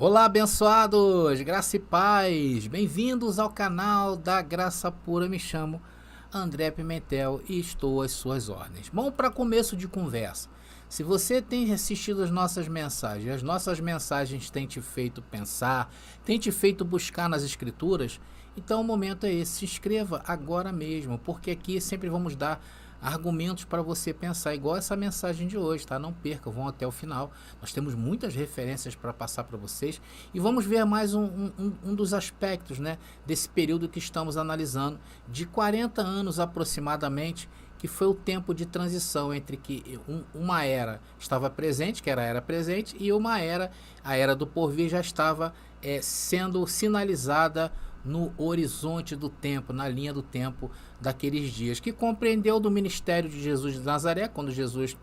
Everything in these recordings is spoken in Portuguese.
Olá, abençoados, graça e paz, bem-vindos ao canal da Graça Pura. Me chamo André Pimentel e estou às suas ordens. Bom, para começo de conversa, se você tem assistido as nossas mensagens têm te feito pensar, têm te feito buscar nas escrituras, então o momento é esse, se inscreva agora mesmo, porque aqui sempre vamos dar argumentos para você pensar, igual essa mensagem de hoje, tá? Não perca, vão até o final. Nós temos muitas referências para passar para vocês e vamos ver mais um dos aspectos, né, desse período que estamos analisando, de 40 anos aproximadamente, que foi o tempo de transição entre que uma era estava presente, que era a era presente, e uma era, a era do porvir, já estava sendo sinalizada no horizonte do tempo, na linha do tempo daqueles dias, que compreendeu do ministério de Jesus de Nazaré, quando Jesus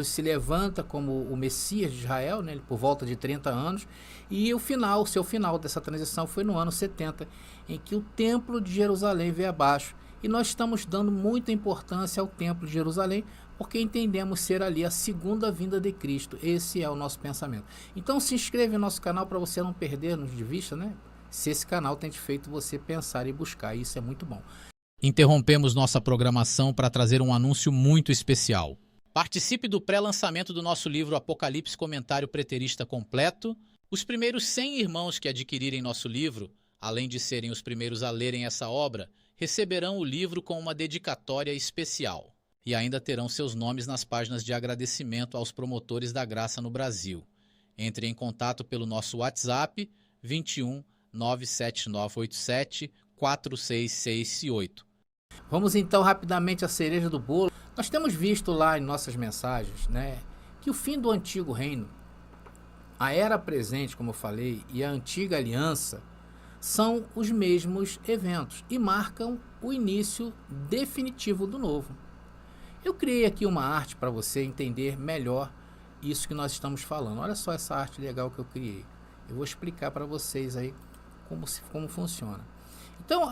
se levanta como o Messias de Israel, né, por volta de 30 anos, e o seu final dessa transição foi no ano 70, em que o templo de Jerusalém veio abaixo, e nós estamos dando muita importância ao templo de Jerusalém, porque entendemos ser ali a segunda vinda de Cristo. Esse é o nosso pensamento. Então se inscreve no nosso canal para você não perder-nos de vista, né? Se esse canal tem te feito você pensar e buscar, isso é muito bom. Interrompemos nossa programação para trazer um anúncio muito especial. Participe do pré-lançamento do nosso livro Apocalipse Comentário Preterista Completo. Os primeiros 100 irmãos que adquirirem nosso livro, além de serem os primeiros a lerem essa obra, receberão o livro com uma dedicatória especial. E ainda terão seus nomes nas páginas de agradecimento aos promotores da graça no Brasil. Entre em contato pelo nosso WhatsApp 21 97987 4668. Vamos então rapidamente à cereja do bolo. Nós temos visto lá em nossas mensagens, né, que o fim do antigo reino, a era presente, como eu falei, e a antiga aliança são os mesmos eventos e marcam o início definitivo do novo. Eu criei aqui uma arte para você entender melhor isso que nós estamos falando. Olha só essa arte legal que eu criei. Eu vou explicar para vocês aí como funciona. Então,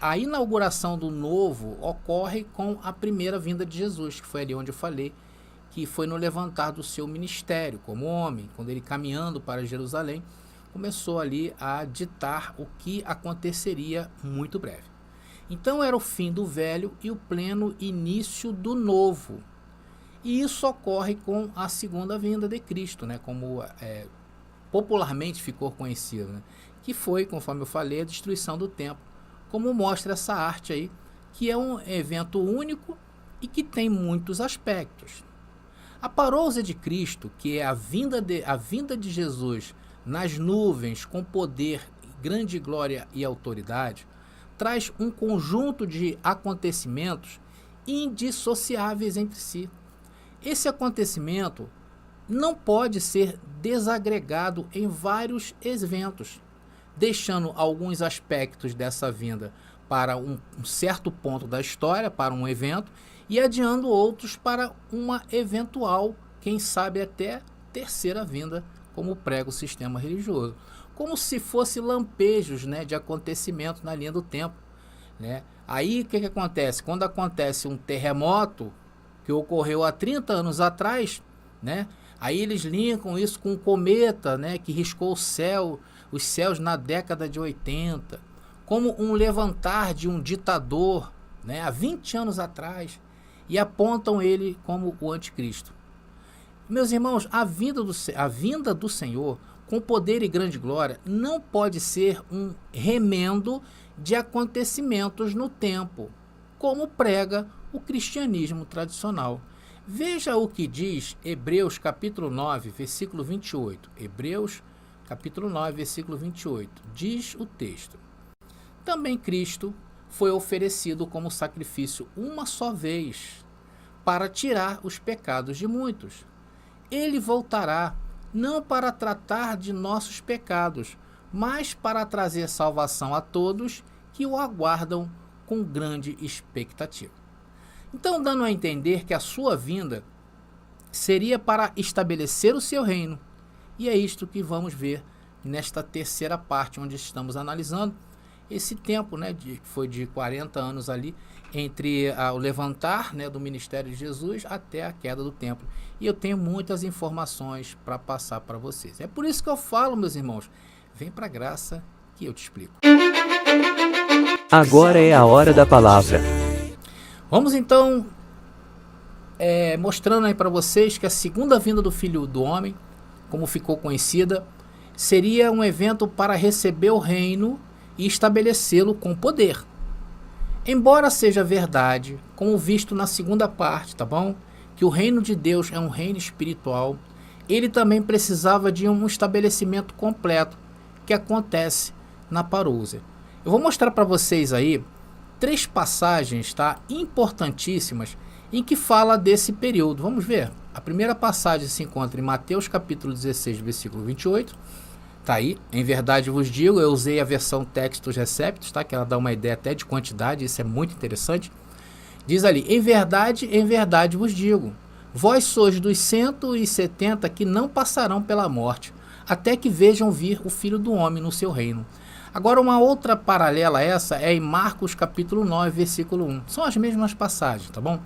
a inauguração do novo ocorre com a primeira vinda de Jesus, que foi ali onde eu falei, que foi no levantar do seu ministério como homem, quando ele caminhando para Jerusalém, começou ali a ditar o que aconteceria muito breve. Então era o fim do velho e o pleno início do novo. E isso ocorre com a segunda vinda de Cristo, né, como popularmente ficou conhecido, né? Que foi, conforme eu falei, a destruição do templo, como mostra essa arte aí, que é um evento único e que tem muitos aspectos. A parousia de Cristo, que é a vinda de Jesus nas nuvens com poder, grande glória e autoridade, traz um conjunto de acontecimentos indissociáveis entre si. Esse acontecimento não pode ser desagregado em vários eventos, deixando alguns aspectos dessa vinda para um certo ponto da história, para um evento, e adiando outros para uma eventual, quem sabe até terceira vinda, como prega o sistema religioso. Como se fosse lampejos, né, de acontecimento na linha do tempo, né? Aí o que acontece? Quando acontece um terremoto que ocorreu há 30 anos atrás, né? Aí eles linkam isso com um cometa, né, que riscou os céus na década de 80, como um levantar de um ditador, né, há 20 anos atrás, e apontam ele como o anticristo. Meus irmãos, a vinda do Senhor, com poder e grande glória, não pode ser um remendo de acontecimentos no tempo, como prega o cristianismo tradicional. Veja o que diz Hebreus capítulo 9, versículo 28. Hebreus capítulo 9, versículo 28. Diz o texto: também Cristo foi oferecido como sacrifício uma só vez, para tirar os pecados de muitos. Ele voltará, não para tratar de nossos pecados, mas para trazer salvação a todos que o aguardam com grande expectativa. Então, dando a entender que a sua vinda seria para estabelecer o seu reino. E é isto que vamos ver nesta terceira parte, onde estamos analisando. esse tempo, né, foi de 40 anos ali, entre o levantar, né, do ministério de Jesus até a queda do templo. E eu tenho muitas informações para passar para vocês. É por isso que eu falo, meus irmãos, vem para a graça que eu te explico. Agora é a hora da palavra. Vamos então mostrando aí para vocês que a segunda vinda do Filho do Homem, como ficou conhecida, seria um evento para receber o reino e estabelecê-lo com poder. Embora seja verdade, como visto na segunda parte, tá bom? Que o reino de Deus é um reino espiritual, ele também precisava de um estabelecimento completo, que acontece na parousia. Eu vou mostrar para vocês aí 3 passagens, tá? Importantíssimas, em que fala desse período. Vamos ver. A primeira passagem se encontra em Mateus capítulo 16, versículo 28. Tá aí, em verdade vos digo, eu usei a versão Textus Receptus, tá? Que ela dá uma ideia até de quantidade, isso é muito interessante. Diz ali, em verdade vos digo, vós sois dos 170 que não passarão pela morte, até que vejam vir o Filho do Homem no seu reino. Agora, uma outra paralela a essa é em Marcos capítulo 9, versículo 1. São as mesmas passagens, tá bom?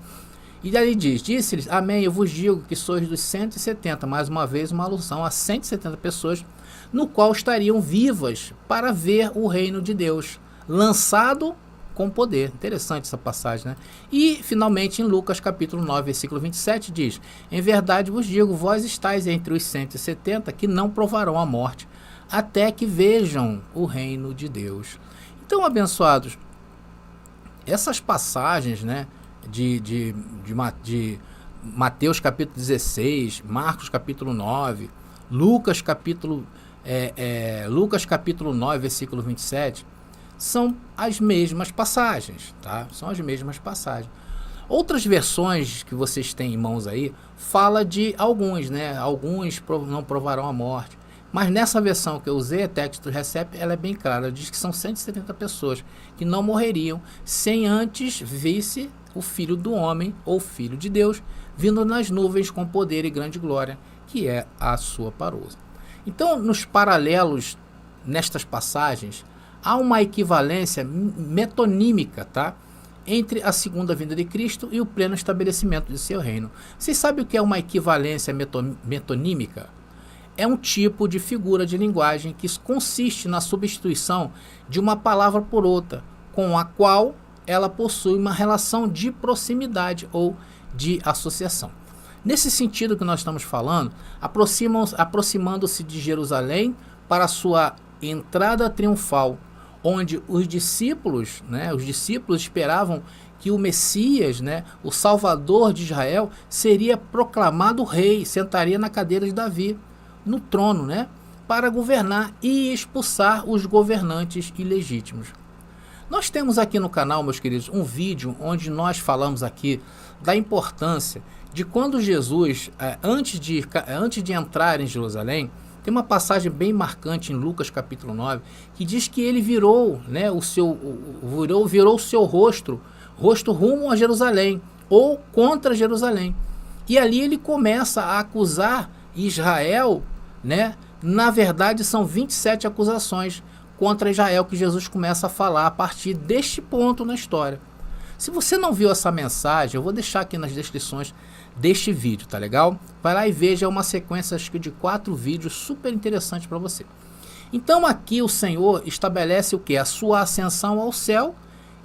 E daí diz, disse-lhes, amém, eu vos digo que sois dos 170, mais uma vez uma alusão a 170 pessoas, no qual estariam vivas para ver o reino de Deus, lançado com poder. Interessante essa passagem, né? E, finalmente, em Lucas capítulo 9, versículo 27, diz, em verdade vos digo, vós estáis entre os 170 que não provarão a morte, até que vejam o reino de Deus. Então, abençoados, essas passagens, né, de Mateus capítulo 16, Marcos capítulo 9, Lucas capítulo 9, versículo 27, são as mesmas passagens, tá? São as mesmas passagens. Outras versões que vocês têm em mãos aí, fala de alguns, né? Alguns não provarão a morte. Mas nessa versão que eu usei, a Textus Receptus, ela é bem clara. Diz que são 170 pessoas que não morreriam sem antes visse o Filho do Homem, ou Filho de Deus, vindo nas nuvens com poder e grande glória, que é a sua parousia. Então, nos paralelos nestas passagens, há uma equivalência metonímica, tá? Entre a segunda vinda de Cristo e o pleno estabelecimento de seu reino. Vocês sabem o que é uma equivalência metonímica? É um tipo de figura de linguagem que consiste na substituição de uma palavra por outra, com a qual ela possui uma relação de proximidade ou de associação. Nesse sentido que nós estamos falando, aproximando-se de Jerusalém para sua entrada triunfal, onde os discípulos esperavam que o Messias, né, o Salvador de Israel, seria proclamado rei, sentaria na cadeira de Davi, no trono, né, para governar e expulsar os governantes ilegítimos. Nós temos aqui no canal, meus queridos, um vídeo onde nós falamos aqui da importância de quando Jesus, antes de entrar em Jerusalém, tem uma passagem bem marcante em Lucas capítulo 9, que diz que ele virou, né, virou o seu rosto rumo a Jerusalém, ou contra Jerusalém. E ali ele começa a acusar Israel, né? Na verdade, são 27 acusações contra Israel que Jesus começa a falar a partir deste ponto na história. Se você não viu essa mensagem, eu vou deixar aqui nas descrições deste vídeo, tá legal? Vai lá e veja uma sequência, acho que de 4 vídeos super interessantes para você. Então aqui o Senhor estabelece o que? A sua ascensão ao céu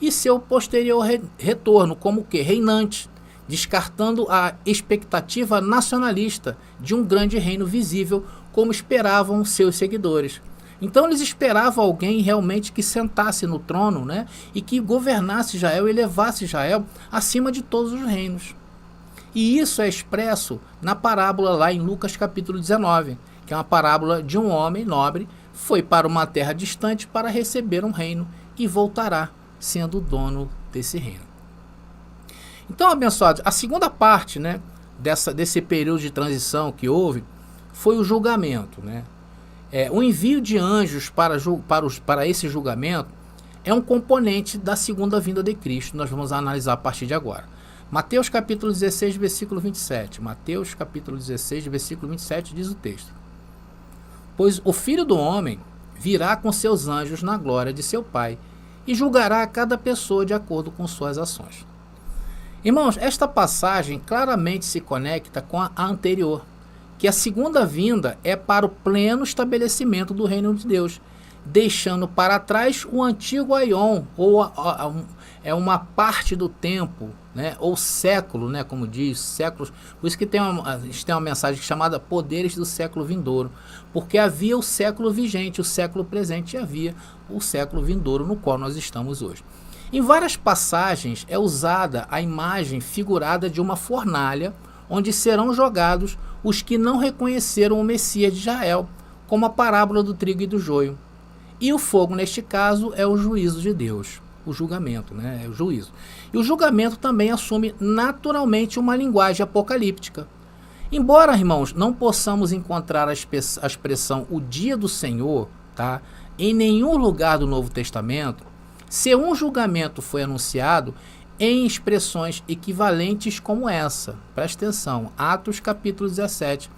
e seu posterior retorno como o que? Reinante, descartando a expectativa nacionalista de um grande reino visível, como esperavam seus seguidores. Então eles esperavam alguém realmente que sentasse no trono, né, e que governasse Israel e levasse Israel acima de todos os reinos. E isso é expresso na parábola lá em Lucas capítulo 19, que é uma parábola de um homem nobre, foi para uma terra distante para receber um reino e voltará sendo o dono desse reino. Então, abençoados, a segunda parte, né, desse período de transição que houve foi o julgamento, né? O envio de anjos para esse julgamento é um componente da segunda vinda de Cristo. Nós vamos analisar a partir de agora. Mateus capítulo 16, versículo 27. Mateus capítulo 16, versículo 27 diz o texto: pois o Filho do Homem virá com seus anjos na glória de seu Pai, e julgará cada pessoa de acordo com suas ações. Irmãos, esta passagem claramente se conecta com a anterior, que a segunda vinda é para o pleno estabelecimento do reino de Deus, deixando para trás o antigo aion, ou é uma parte do tempo, né, ou século, né, como diz, séculos. Por isso que a gente tem uma mensagem chamada Poderes do Século Vindouro, porque havia o século vigente, o século presente, e havia o século vindouro no qual nós estamos hoje. Em várias passagens é usada a imagem figurada de uma fornalha, onde serão jogados os que não reconheceram o Messias de Israel, como a parábola do trigo e do joio. E o fogo, neste caso, é o juízo de Deus, o julgamento, né? É o juízo. E o julgamento também assume naturalmente uma linguagem apocalíptica. Embora, irmãos, não possamos encontrar a expressão o dia do Senhor, tá, em nenhum lugar do Novo Testamento, se um julgamento foi anunciado em expressões equivalentes como essa. Presta atenção, Atos capítulo 17,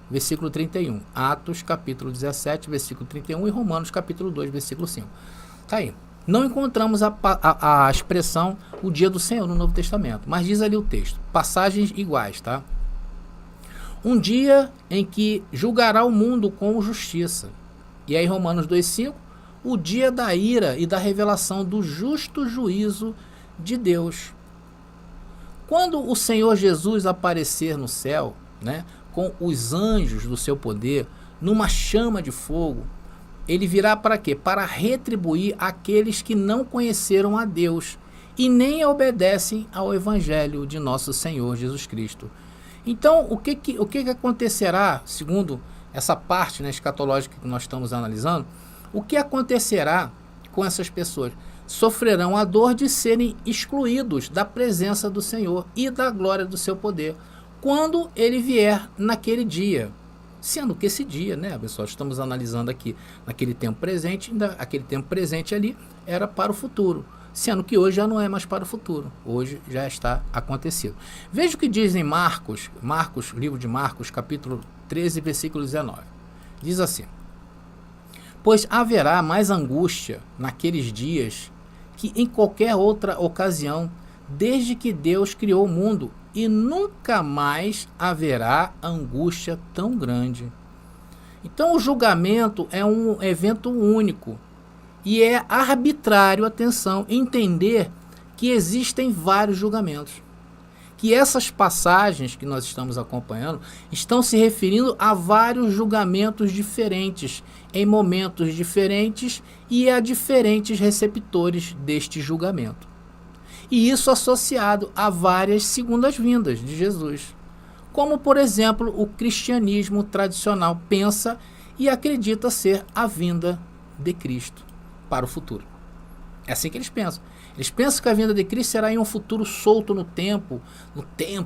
versículo 31. Atos capítulo 17, versículo 31 e Romanos capítulo 2, versículo 5. Tá aí. Não encontramos a expressão o dia do Senhor no Novo Testamento, mas diz ali o texto, passagens iguais, tá? Um dia em que julgará o mundo com justiça. E aí Romanos 2,5, o dia da ira e da revelação do justo juízo de Deus. Quando o Senhor Jesus aparecer no céu, né, com os anjos do seu poder, numa chama de fogo, ele virá para quê? Para retribuir aqueles que não conheceram a Deus e nem obedecem ao Evangelho de nosso Senhor Jesus Cristo. Então, o que acontecerá, segundo essa parte, né, escatológica que nós estamos analisando, o que acontecerá com essas pessoas? Sofrerão a dor de serem excluídos da presença do Senhor e da glória do seu poder, quando ele vier naquele dia. Sendo que esse dia, né, pessoal, estamos analisando aqui naquele tempo presente, aquele tempo presente ali era para o futuro, sendo que hoje já não é mais para o futuro, hoje já está acontecido. Veja o que diz em Marcos, livro de Marcos, capítulo 13, versículo 19. Diz assim: pois haverá mais angústia naqueles dias que em qualquer outra ocasião, desde que Deus criou o mundo, e nunca mais haverá angústia tão grande. Então o julgamento é um evento único e é arbitrário, atenção, entender que existem vários julgamentos. Que essas passagens que nós estamos acompanhando estão se referindo a vários julgamentos diferentes, em momentos diferentes e a diferentes receptores deste julgamento. E isso associado a várias segundas-vindas de Jesus. Como, por exemplo, o cristianismo tradicional pensa e acredita ser a vinda de Cristo para o futuro. É assim que eles pensam. Eles pensam que a vinda de Cristo será em um futuro solto no tempo,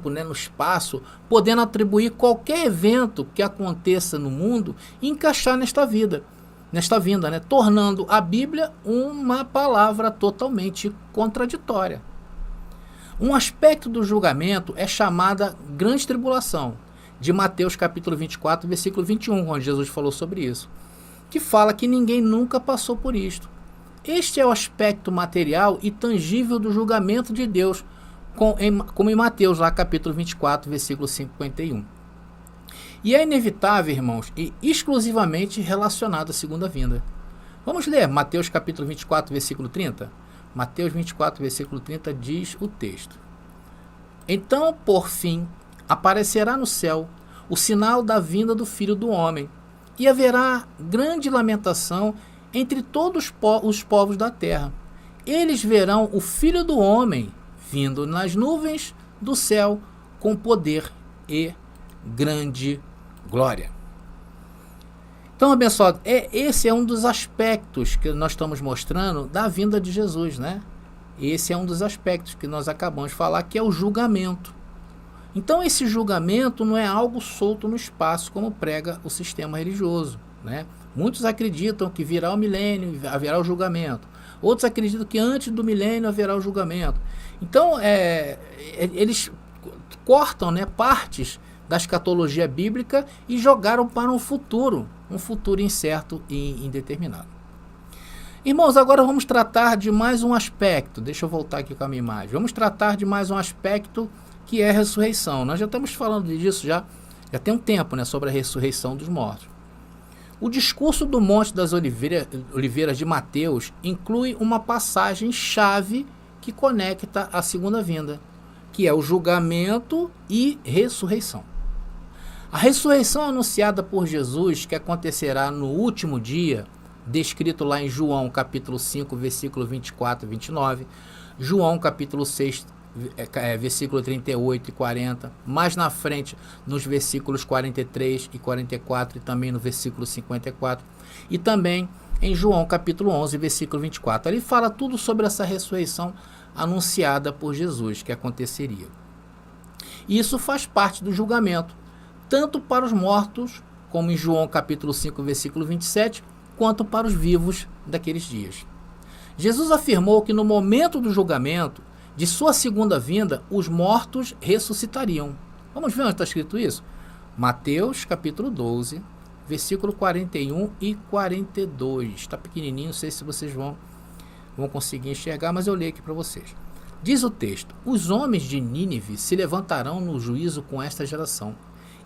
né, no espaço, podendo atribuir qualquer evento que aconteça no mundo e encaixar nesta vinda, né, tornando a Bíblia uma palavra totalmente contraditória. Um aspecto do julgamento é chamada grande tribulação, de Mateus capítulo 24, versículo 21, onde Jesus falou sobre isso, que fala que ninguém nunca passou por isto. Este é o aspecto material e tangível do julgamento de Deus, como em Mateus, lá capítulo 24, versículo 51. E é inevitável, irmãos, e exclusivamente relacionado à segunda vinda. Vamos ler Mateus capítulo 24, versículo 30? Mateus 24, versículo 30 diz o texto: então, por fim, aparecerá no céu o sinal da vinda do Filho do Homem, e haverá grande lamentação entre todos os povos da terra. Eles verão o Filho do Homem vindo nas nuvens do céu com poder e grande glória. Então, abençoado, esse é um dos aspectos que nós estamos mostrando da vinda de Jesus, né? Esse é um dos aspectos que nós acabamos de falar, que é o julgamento. Então, esse julgamento não é algo solto no espaço, como prega o sistema religioso, né? Muitos acreditam que virá o milênio, haverá o julgamento. Outros acreditam que antes do milênio haverá o julgamento. Então, eles cortam, né, partes da escatologia bíblica e jogaram para um futuro incerto e indeterminado. Irmãos, agora vamos tratar de mais um aspecto. Deixa eu voltar aqui com a minha imagem. Vamos tratar de mais um aspecto que é a ressurreição. Nós já estamos falando disso já tem um tempo, né, sobre a ressurreição dos mortos. O discurso do Monte das Oliveiras de Mateus inclui uma passagem-chave que conecta a segunda vinda, que é o julgamento e ressurreição. A ressurreição anunciada por Jesus, que acontecerá no último dia, descrito lá em João capítulo 5, versículo 24 e 29, João capítulo 6, versículo 38 e 40, mais na frente nos versículos 43 e 44 e também no versículo 54, e também em João capítulo 11, versículo 24. Ali fala tudo sobre essa ressurreição anunciada por Jesus, que aconteceria. E isso faz parte do julgamento, tanto para os mortos, como em João capítulo 5, versículo 27, quanto para os vivos daqueles dias. Jesus afirmou que no momento do julgamento, de sua segunda vinda, os mortos ressuscitariam. Vamos ver onde está escrito isso? Mateus capítulo 12, versículo 41 e 42. Está pequenininho, não sei se vocês vão conseguir enxergar, mas eu leio aqui para vocês. Diz o texto: os homens de Nínive se levantarão no juízo com esta geração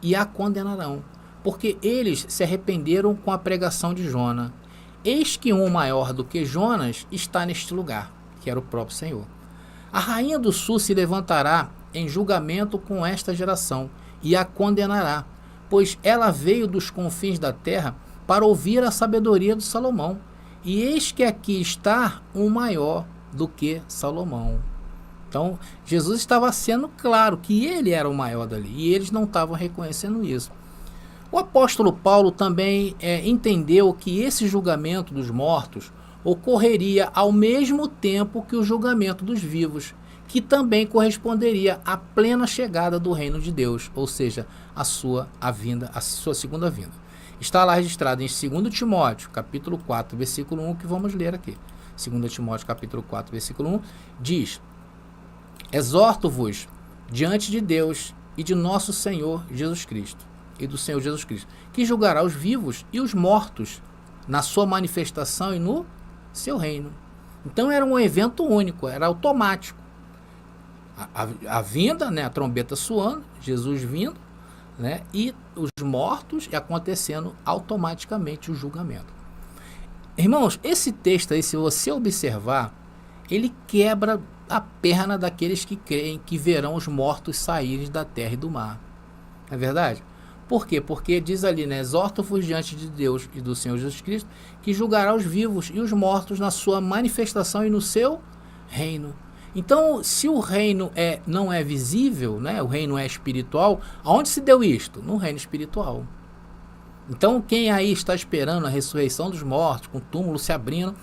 e a condenarão, porque eles se arrependeram com a pregação de Jona. Eis que um maior do que Jonas está neste lugar, que era o próprio Senhor. A rainha do sul se levantará em julgamento com esta geração e a condenará, pois ela veio dos confins da terra para ouvir a sabedoria de Salomão. E eis que aqui está um maior do que Salomão. Então, Jesus estava sendo claro que ele era o maior dali, e eles não estavam reconhecendo isso. O apóstolo Paulo também entendeu que esse julgamento dos mortos ocorreria ao mesmo tempo que o julgamento dos vivos, que também corresponderia à plena chegada do reino de Deus, ou seja, a sua segunda vinda. Está lá registrado em 2 Timóteo, capítulo 4, versículo 1, que vamos ler aqui. 2 Timóteo, capítulo 4, versículo 1, diz: exorto-vos diante de Deus e de nosso Senhor Jesus Cristo, e do Senhor Jesus Cristo, que julgará os vivos e os mortos na sua manifestação e no seu reino. Então era um evento único, era automático. A vinda, né, a trombeta soando, Jesus vindo, né, e os mortos, e acontecendo automaticamente o julgamento. Irmãos, esse texto aí, se você observar, ele quebra a perna daqueles que creem que verão os mortos saírem da terra e do mar. Não é verdade? Por quê? Porque diz ali, né, exorto-vos diante de Deus e do Senhor Jesus Cristo, que julgará os vivos e os mortos na sua manifestação e no seu reino. Então, se o reino não é visível, né, o reino é espiritual, aonde se deu isto? No reino espiritual. Então, quem aí está esperando a ressurreição dos mortos, com o túmulo se abrindo,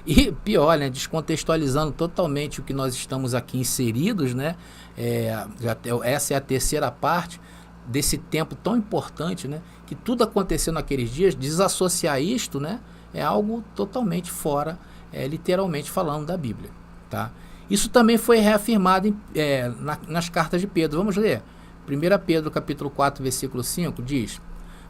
e pior, né, descontextualizando totalmente o que nós estamos aqui inseridos, né, essa é a terceira parte desse tempo tão importante, né, que tudo aconteceu naqueles dias, desassociar isto, né, é algo totalmente fora, literalmente falando, da Bíblia, tá? Isso também foi reafirmado nas cartas de Pedro. Vamos ler. 1 Pedro capítulo 4, versículo 5 diz: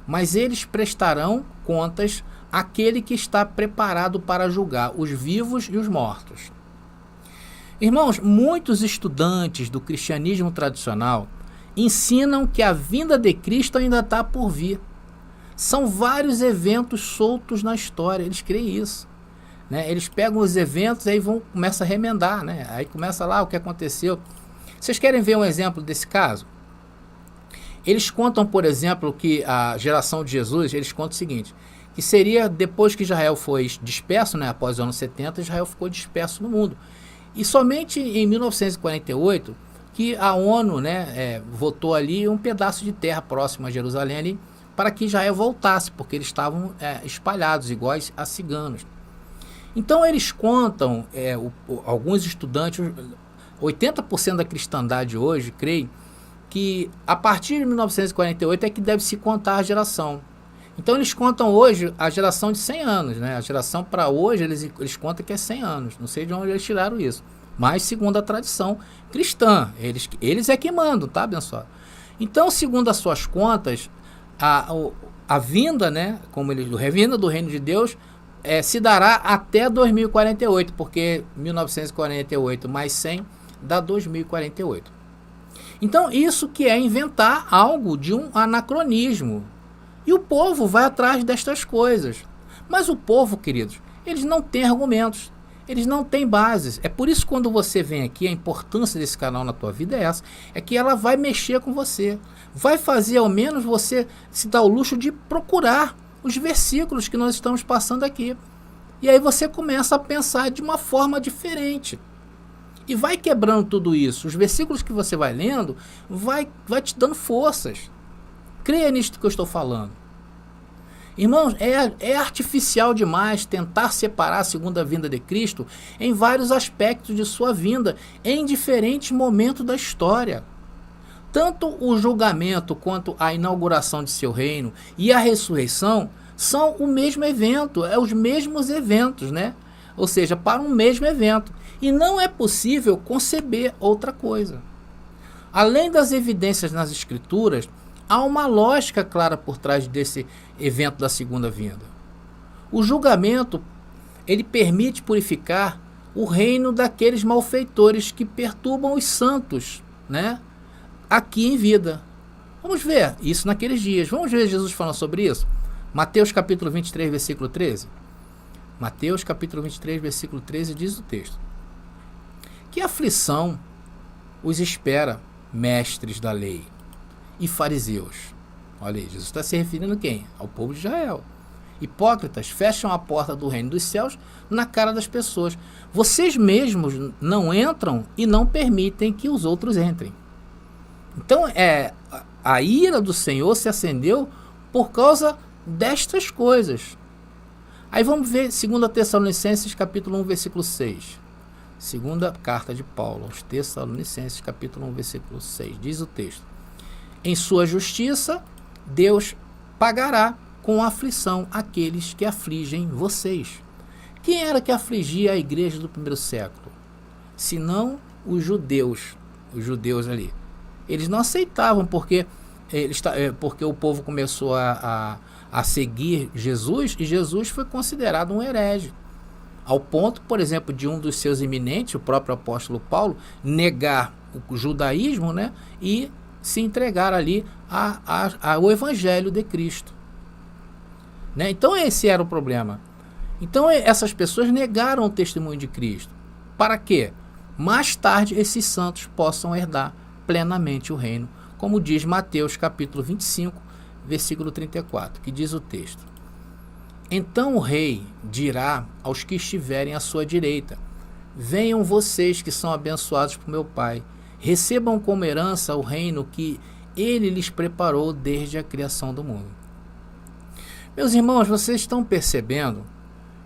mas eles prestarão contas àquele que está preparado para julgar os vivos e os mortos. Irmãos, muitos estudantes do cristianismo tradicional ensinam que a vinda de Cristo ainda está por vir. São vários eventos soltos na história, eles creem isso. Né? Eles pegam os eventos e aí começam a remendar, né? Aí começa lá o que aconteceu. Vocês querem ver um exemplo desse caso? Eles contam, por exemplo, que a geração de Jesus, eles contam o seguinte, que seria depois que Israel foi disperso, né, após os anos 70, Israel ficou disperso no mundo. E somente em 1948 que a ONU, né, votou ali um pedaço de terra próximo a Jerusalém ali, para que Israel voltasse, porque eles estavam espalhados, iguais a ciganos. Então eles contam, alguns estudantes, 80% da cristandade hoje creem que a partir de 1948 é que deve se contar a geração. Então eles contam hoje a geração de 100 anos, né? A geração para hoje eles contam que é 100 anos, não sei de onde eles tiraram isso, mas segundo a tradição cristã, eles é que mandam, tá, abençoado? Então, segundo as suas contas, a vinda, né, a vinda do reino de Deus se dará até 2048, porque 1948 mais 100 dá 2048. Então, isso que é inventar algo de um anacronismo. E o povo vai atrás destas coisas. Mas o povo, queridos, eles não têm argumentos, eles não têm bases. É por isso que quando você vem aqui, a importância desse canal na tua vida é essa, é que ela vai mexer com você. Vai fazer ao menos você se dar o luxo de procurar os versículos que nós estamos passando aqui. E aí você começa a pensar de uma forma diferente. E vai quebrando tudo isso. Os versículos que você vai lendo, vai te dando forças. Creia nisto que eu estou falando. Irmãos, é artificial demais tentar separar a segunda vinda de Cristo em vários aspectos de sua vinda, em diferentes momentos da história. Tanto o julgamento quanto a inauguração de seu reino e a ressurreição são o mesmo evento, os mesmos eventos, né? Ou seja, para um mesmo evento. E não é possível conceber outra coisa. Além das evidências nas Escrituras, há uma lógica clara por trás desse evento da segunda vinda. O julgamento, ele permite purificar o reino daqueles malfeitores que perturbam os santos, né? Aqui em vida. Vamos ver isso naqueles dias. Vamos ver Jesus falando sobre isso? Mateus capítulo 23, versículo 13. Mateus capítulo 23, versículo 13 diz o texto: que aflição os espera, mestres da lei e fariseus. Olha aí, Jesus está se referindo a quem? Ao povo de Israel. Hipócritas, fecham a porta do reino dos céus na cara das pessoas. Vocês mesmos não entram e não permitem que os outros entrem. Então, a ira do Senhor se acendeu por causa destas coisas. Aí vamos ver 2 Tessalonicenses capítulo 1, versículo 6. Segunda carta de Paulo aos Tessalonicenses, capítulo 1, versículo 6. Diz o texto: em sua justiça, Deus pagará com aflição aqueles que afligem vocês. Quem era que afligia a igreja do primeiro século? Senão os judeus ali. Eles não aceitavam porque o povo começou a seguir Jesus, e Jesus foi considerado um herege. Ao ponto, por exemplo, de um dos seus eminentes, o próprio apóstolo Paulo, negar o judaísmo, né, e se entregar ali ao evangelho de Cristo. Né? Então esse era o problema. Então essas pessoas negaram o testemunho de Cristo. Para quê? Mais tarde esses santos possam herdar plenamente o reino, como diz Mateus capítulo 25, versículo 34, que diz o texto: então o rei dirá aos que estiverem à sua direita: venham vocês que são abençoados por meu Pai, recebam como herança o reino que ele lhes preparou desde a criação do mundo. Meus irmãos, vocês estão percebendo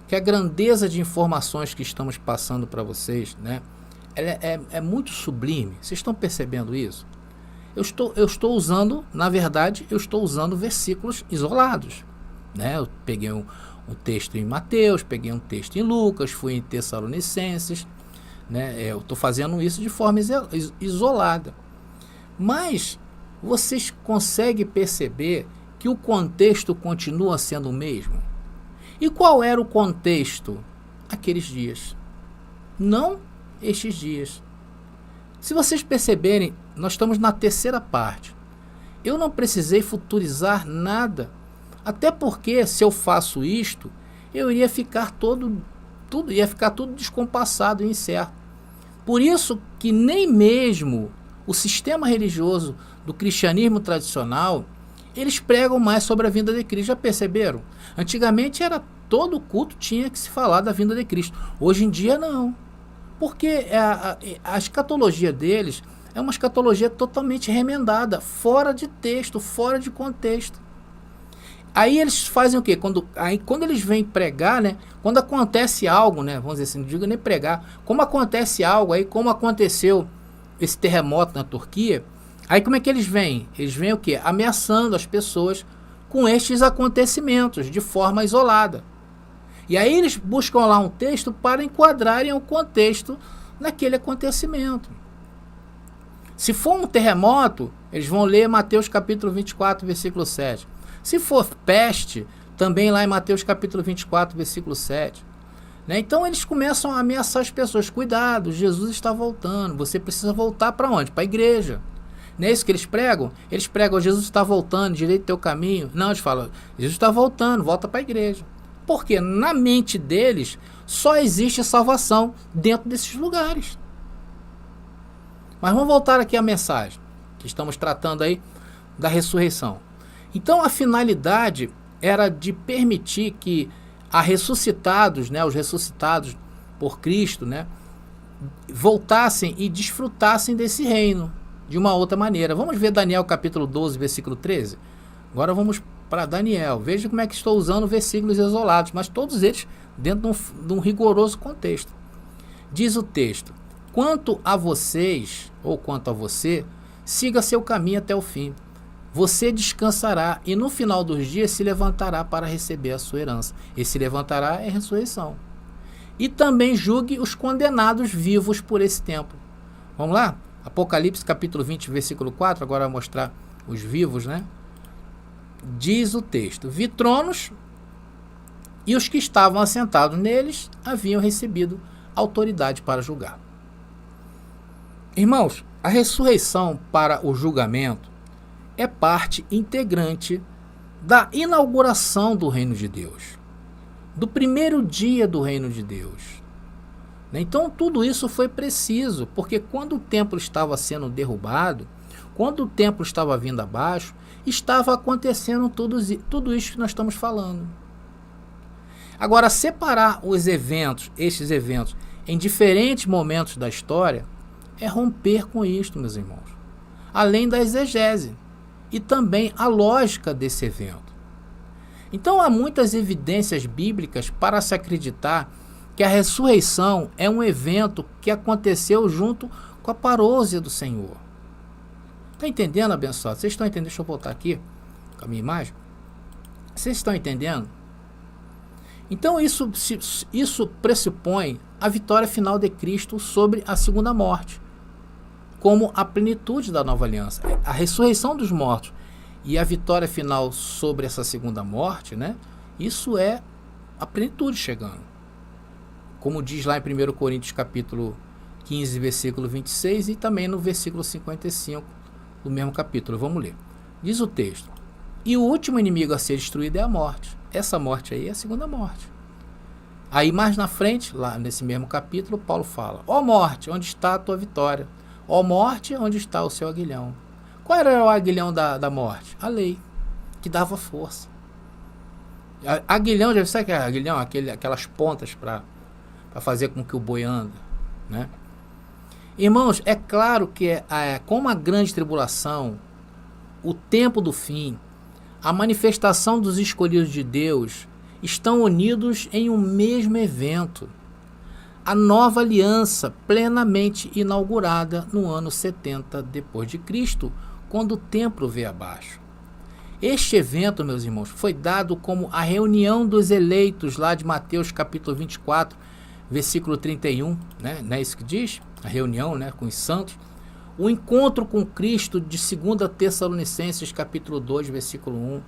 que a grandeza de informações que estamos passando para vocês, né, é muito sublime. Vocês estão percebendo isso? Eu estou usando, na verdade, versículos isolados. Né? Eu peguei um texto em Mateus, peguei um texto em Lucas, fui em Tessalonicenses, né? Eu estou fazendo isso de forma isolada. Mas vocês conseguem perceber que o contexto continua sendo o mesmo? E qual era o contexto? Aqueles dias. Não estes dias. Se vocês perceberem, nós estamos na terceira parte. Eu não precisei futurizar nada. Até porque, se eu faço isto, eu iria ficar tudo descompassado e incerto. Por isso que nem mesmo o sistema religioso do cristianismo tradicional, eles pregam mais sobre a vinda de Cristo. Já perceberam? Antigamente todo culto tinha que se falar da vinda de Cristo. Hoje em dia não. Porque a escatologia deles é uma escatologia totalmente remendada, fora de texto, fora de contexto. Aí eles fazem o quê? Quando eles vêm pregar, né? Quando acontece algo, né? Vamos dizer assim, não digo nem pregar. Como acontece algo aí, como aconteceu esse terremoto na Turquia, aí como é que eles vêm? Eles vêm o quê? Ameaçando as pessoas com estes acontecimentos, de forma isolada. E aí eles buscam lá um texto para enquadrarem o contexto naquele acontecimento. Se for um terremoto, eles vão ler Mateus capítulo 24, versículo 7. Se for peste, Também lá em Mateus capítulo 24, versículo 7. Né? Então eles começam a ameaçar as pessoas. Cuidado, Jesus está voltando. Você precisa voltar para onde? Para a igreja. Não é isso que eles pregam? Eles pregam, Jesus está voltando, direito teu caminho. Não, eles falam, Jesus está voltando, volta para a igreja. Porque na mente deles só existe salvação dentro desses lugares. Mas vamos voltar aqui à mensagem que estamos tratando aí da ressurreição. Então a finalidade era de permitir que os ressuscitados por Cristo, né, voltassem e desfrutassem desse reino de uma outra maneira. Vamos ver Daniel capítulo 12, versículo 13? Agora vamos para Daniel. Veja como é que estou usando versículos isolados, mas todos eles dentro de um rigoroso contexto. Diz o texto: quanto a vocês, ou quanto a você, siga seu caminho até o fim. Você descansará e no final dos dias se levantará para receber a sua herança. Esse levantará é ressurreição. E também julgue os condenados vivos por esse tempo. Vamos lá? Apocalipse capítulo 20, versículo 4, agora vai mostrar os vivos, né? Diz o texto: vi tronos e os que estavam assentados neles haviam recebido autoridade para julgar. Irmãos, a ressurreição para o julgamento é parte integrante da inauguração do reino de Deus, do primeiro dia do reino de Deus. Então tudo isso foi preciso, porque quando o templo estava sendo derrubado, quando o templo estava vindo abaixo, estava acontecendo tudo isso que nós estamos falando. Agora, separar estes eventos, em diferentes momentos da história, é romper com isto, meus irmãos. Além da exegese e também a lógica desse evento. Então há muitas evidências bíblicas para se acreditar que a ressurreição é um evento que aconteceu junto com a parousia do Senhor. Está entendendo, abençoado? Vocês estão entendendo? Deixa eu voltar aqui com a minha imagem. Vocês estão entendendo? Então isso pressupõe a vitória final de Cristo sobre a segunda morte, como a plenitude da nova aliança. A ressurreição dos mortos e a vitória final sobre essa segunda morte, né? Isso é a plenitude chegando. Como diz lá em 1 Coríntios capítulo 15, versículo 26 e também no versículo 55 do mesmo capítulo. Vamos ler. Diz o texto: e o último inimigo a ser destruído é a morte. Essa morte aí é a segunda morte. Aí mais na frente, lá nesse mesmo capítulo, Paulo fala: ó morte, onde está a tua vitória? Ó morte, onde está o seu aguilhão? Qual era o aguilhão da morte? A lei, que dava força. Aguilhão, já sabe que é aguilhão? Aquelas pontas para fazer com que o boi anda, né? Irmãos, é claro que como a grande tribulação, o tempo do fim, a manifestação dos escolhidos de Deus estão unidos em um mesmo evento. A nova aliança plenamente inaugurada no ano 70 depois de Cristo, quando o templo veio abaixo. Este evento, meus irmãos, foi dado como a reunião dos eleitos lá de Mateus capítulo 24, versículo 31, né? Não é isso que diz? A reunião, né, com os santos. O encontro com Cristo de 2 Tessalonicenses capítulo 2, versículo 1.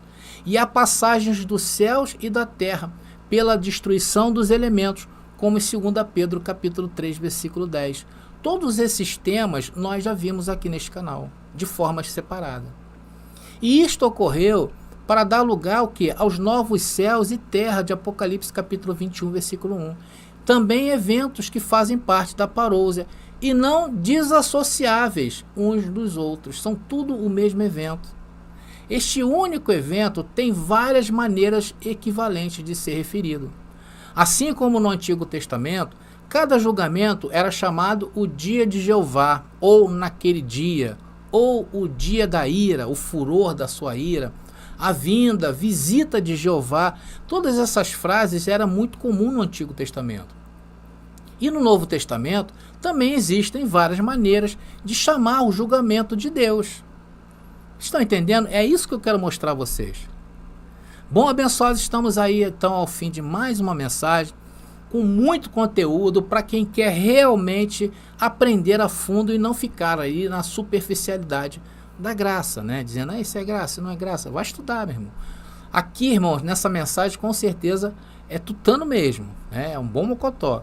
E a passagem dos céus e da terra pela destruição dos elementos, como em 2 Pedro capítulo 3, versículo 10. Todos esses temas nós já vimos aqui neste canal, de forma separada. E isto ocorreu para dar lugar ao quê? Aos novos céus e terra de Apocalipse capítulo 21, versículo 1. Também eventos que fazem parte da parousia e não desassociáveis uns dos outros. São tudo o mesmo evento. Este único evento tem várias maneiras equivalentes de ser referido. Assim como no Antigo Testamento, cada julgamento era chamado o dia de Jeová, ou naquele dia, ou o dia da ira, o furor da sua ira, a vinda, a visita de Jeová. Todas essas frases eram muito comuns no Antigo Testamento. E no Novo Testamento também existem várias maneiras de chamar o julgamento de Deus. Estão entendendo? É isso que eu quero mostrar a vocês. Bom, abençoados, estamos aí então ao fim de mais uma mensagem com muito conteúdo para quem quer realmente aprender a fundo e não ficar aí na superficialidade da graça, né? Dizendo, isso é graça, não é graça. Vai estudar, meu irmão. Aqui, irmãos, nessa mensagem, com certeza, é tutano mesmo, né? É um bom mocotó.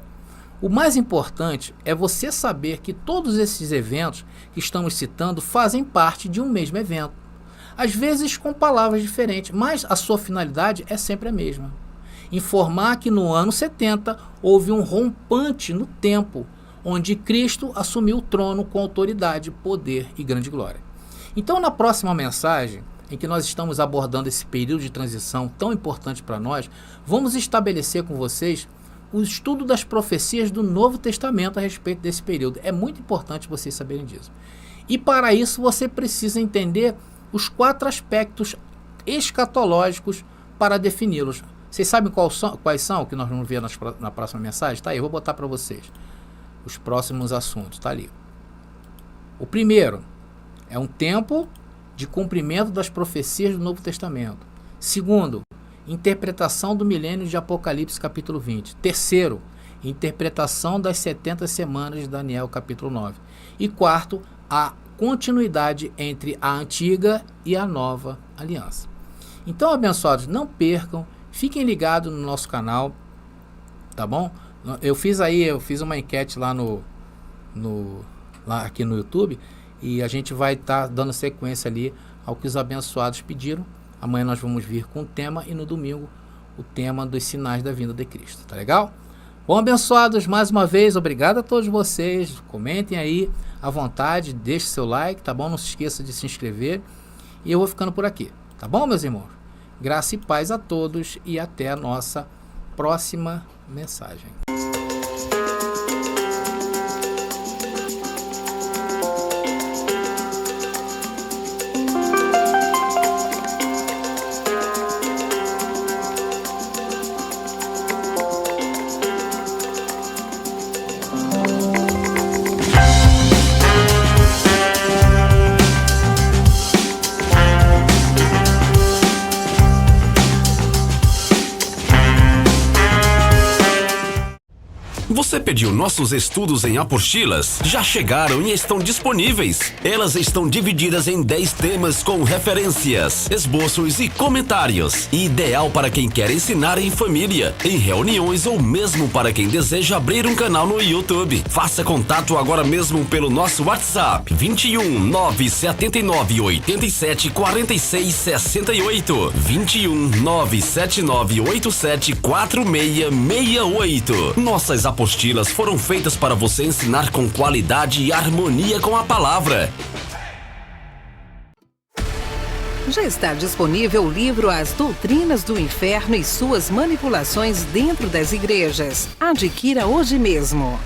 O mais importante é você saber que todos esses eventos que estamos citando fazem parte de um mesmo evento. Às vezes com palavras diferentes, mas a sua finalidade é sempre a mesma. Informar que no ano 70 houve um rompante no tempo, onde Cristo assumiu o trono com autoridade, poder e grande glória. Então, na próxima mensagem, em que nós estamos abordando esse período de transição tão importante para nós, vamos estabelecer com vocês o estudo das profecias do Novo Testamento a respeito desse período. É muito importante vocês saberem disso. E para isso você precisa entender os 4 aspectos escatológicos para defini-los. Vocês sabem quais são que nós vamos ver na próxima mensagem? Tá aí, eu vou botar para vocês os próximos assuntos. Tá ali. O primeiro é um tempo de cumprimento das profecias do Novo Testamento. Segundo, interpretação do milênio de Apocalipse capítulo 20. Terceiro, interpretação das 70 semanas de Daniel capítulo 9. E quarto, a continuidade entre a antiga e a nova aliança. Então, abençoados, não percam, fiquem ligados no nosso canal, tá bom? Eu fiz uma enquete lá aqui no YouTube, e a gente vai estar dando sequência ali ao que os abençoados pediram. Amanhã nós vamos vir com o tema e no domingo o tema dos sinais da vinda de Cristo. Tá legal? Bom, abençoados, mais uma vez, obrigado a todos vocês. Comentem aí à vontade, deixe seu like, tá bom? Não se esqueça de se inscrever. E eu vou ficando por aqui. Tá bom, meus irmãos? Graça e paz a todos e até a nossa próxima mensagem. Você pediu nossos estudos em apostilas? Já chegaram e estão disponíveis. Elas estão divididas em 10 temas com referências, esboços e comentários. Ideal para quem quer ensinar em família, em reuniões ou mesmo para quem deseja abrir um canal no YouTube. Faça contato agora mesmo pelo nosso WhatsApp 21 979 87 46 68 21 979 87 46 68. Nossas apostilas foram feitas para você ensinar com qualidade e harmonia com a palavra. Já está disponível o livro As Doutrinas do Inferno e Suas Manipulações Dentro das Igrejas. Adquira hoje mesmo.